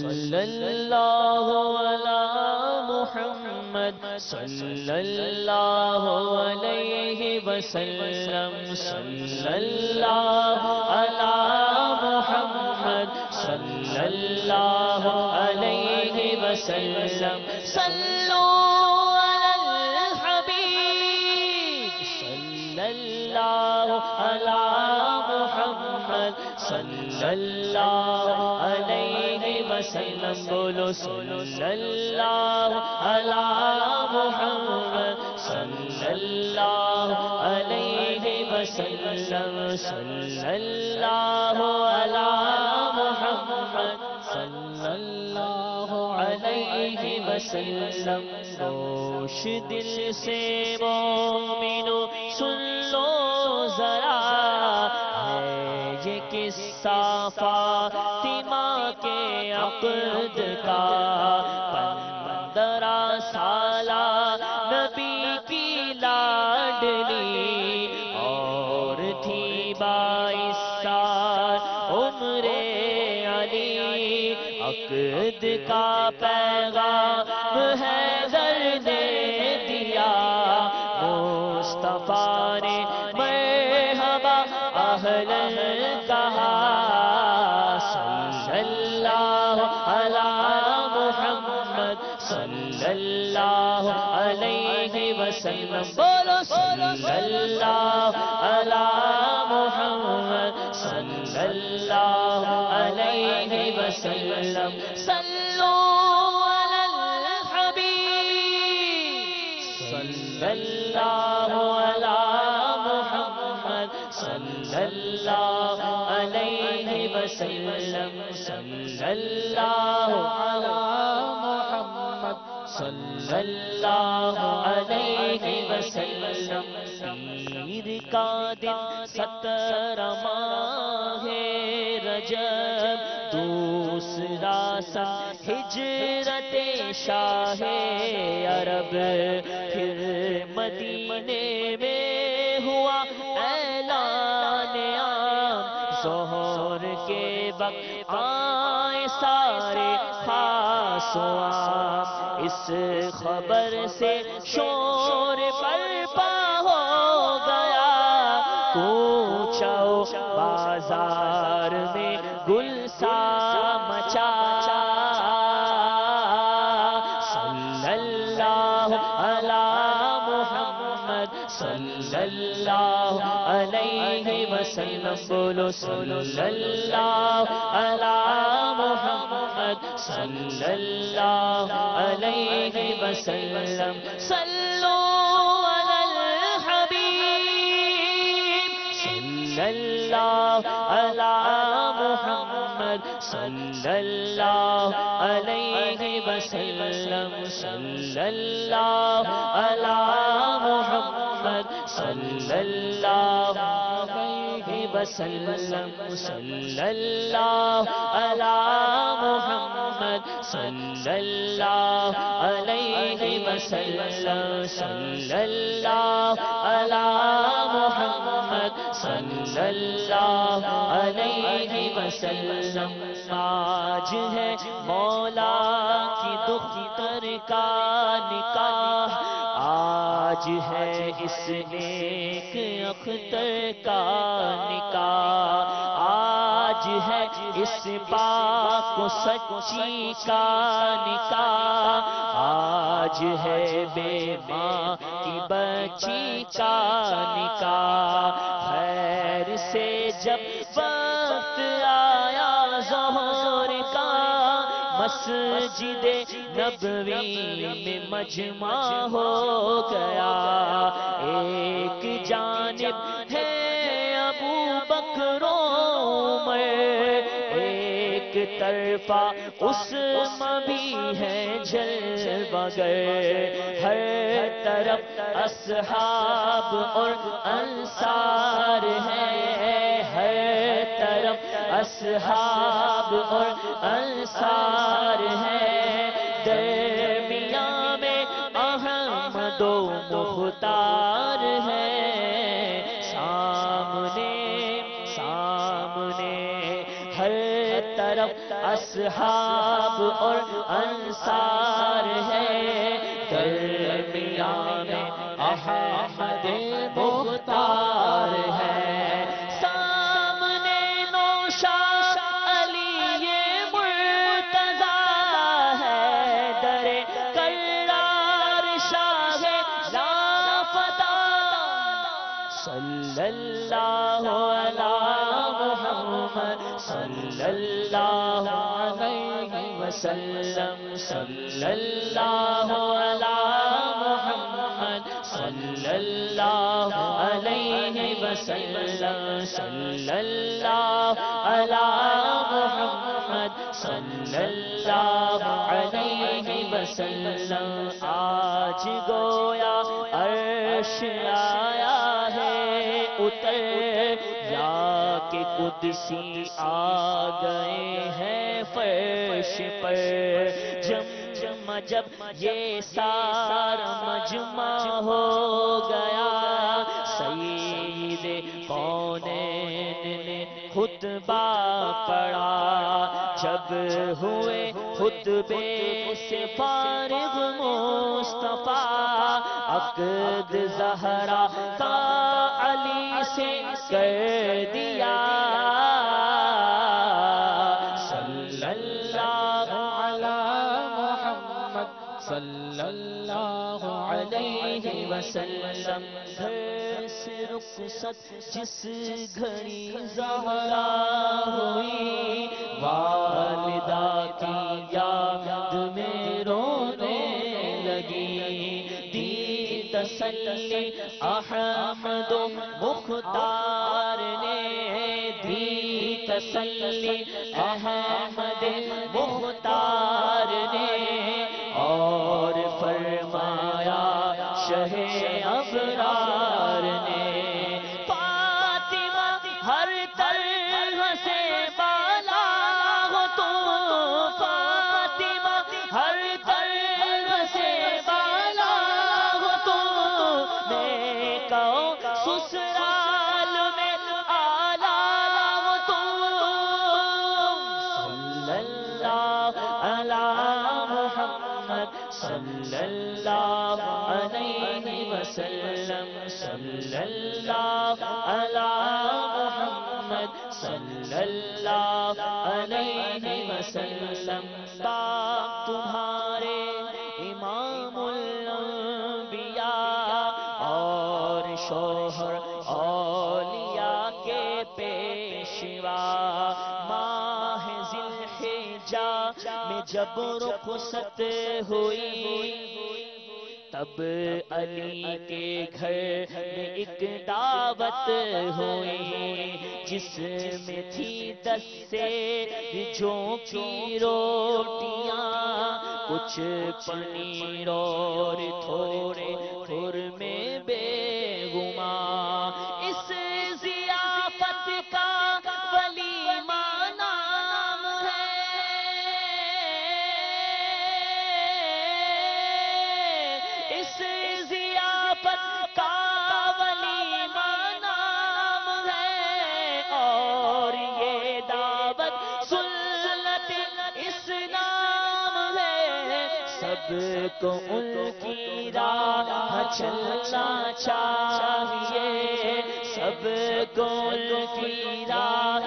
صلی اللہ علی محمد صلی اللہ علیہ وسلم صلی اللہ علی محمد صلی اللہ علیہ وسلم صلو علی الحبیب صلی اللہ علی محمد صلی اللہ علیہ وسلم بولو صلی اللہ علی محمد صلی اللہ علیہ وسلم صلی اللہ علی محمد صلی اللہ علیہ وسلم گوش دل سے مومنو سن لو ذرا یہ قصہ فاطمہ کے عقد کا 15 سالہ نبی کی لاڈلی اور تھی 22 سال عمر علی عقد کا پیغام حیدر نے دیا مصطفیٰ نے مرحبا اہلاً کہا صلی اللہ علی محمد صلی اللہ علیہ وسلم بولو صلی اللہ علی محمد صلی اللہ علیہ وسلم صلو علی الحبیب صلی اللہ علی محمد صلی اللہ علیہ وسلم صلی اللہ علی محمد صلی اللہ علیہ وسلم پیر کا دن 17 ماہ رجب دوسرا سا ہجرت شاہ عرب پھر مدینے میں ہوا اعلان عام ظہر کے وقت آئے سارے خاص و عام اس خبر سے شور برپا ہو گیا کوچہ و بازار میں گل سا مچا صلی اللہ علی محمد صلی اللہ علیہ وسلم بولو صلی اللہ علی محمد صلی اللہ علیہ وسلم صلو علی الحبیب صلی اللہ علی محمد صلی اللہ علیہ وسلم صلی اللہ علی محمد صلی اللہ علیہ وسلم صلی اللہ علی محمد صلی اللہ علیہ وسلم صلی اللہ علی محمد صلی اللہ علیہ وسلم آج ہے مولا کی دختر کا نکاح آج ہے اس نیک اختر کا نکاح آج ہے اس پاک و سچی کا نکاح آج ہے بے ماں کی بچی کا نکاح خیر سے جب وقت آیا ظہر کا مسجد نبوی میں مجمع ہو گیا ایک جانب ہے ابو بکر و عمر ایک طرفہ عثمان بھی ہے جلوہ گر ہر طرف اصحاب اور انصار ہیں ہر طرف اصحاب اور انصار ہیں درمیان میں احمد و مختار ہیں سامنے سامنے ہر طرف اصحاب اور انصار ہے، درمیان میں احمد مختار ہے، سامنے نوشاد علی مرتضیٰ ہے، در کرار شاہ لافتہ، صلی اللہ علی محمد صلی اللہ علیہ وسلم، صلی اللہ علی محمد صلی اللہ علیہ وسلم، صلی اللہ علی محمد صلی اللہ علیہ وسلم۔ آج گویا عرش آیا ہے اتر، یا کہ قدسی آ گئے ہیں فرش پر، جب یہ سارا مجمع ہو گیا، سید کونین نے خطبہ پڑھا، جب ہوئے خطبے سے فارغ مصطفیٰ، عقد زہرا کا علی سے کر دیا، صلی اللہ علی محمد صلی اللہ علیہ وسلم۔ گھر سے رخصت جس گھڑی زہرا ہوئی، والدہ کی یاد میں رونے لگی، دی تسلی احمد مختار نے، دی تسلی احمد مختار نے، اور فرمایا شہ ابرار نے، فاطمہ ہر طرح سے بالا ہو تو، فاطمہ ہر طرح سے بالا ہو تو، میں کہوں سسرال میں آلہ ہو تو، صلی اللہ علی محمد صلی اللہ علیہ وسلم، صلی اللہ علی محمد صلی اللہ علیہ وسلم۔ باپ تمہارے امام الانبیاء اور شوہر اولیاء کے پیشوا، ماہ ذی الحجہ میں جب رخصت ہوئی، تب علی کے گھر میں ایک دعوت ہوئی، جس میں تھی 10 سیروں کی روٹیاں، کچھ پنیر اور تھوڑے خرمے بیگما، اس ضیافت کا ولیمہ نام ہے، اس ضیافت کا ولیمہ نام ہے، اور یہ دعوت سنت اسلام ہے، سب کو ان کی راہ چلنا چاہیے، سب کو ان کی راہ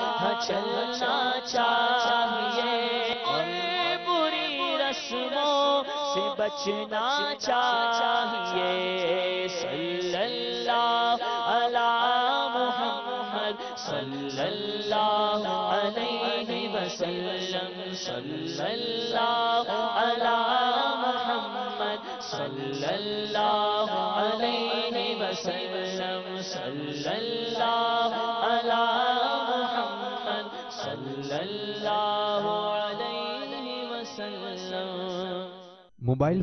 چلنا چاہیے، اور بری رسموں سے بچنا چاہیے، صلی اللہ علی محمد صلی اللہ علیہ وسلم، صلی اللہ علی محمد صلی اللہ علیہ وسلم، صلی اللہ علی محمد صلی اللہ علیہ وسلم۔ موبائل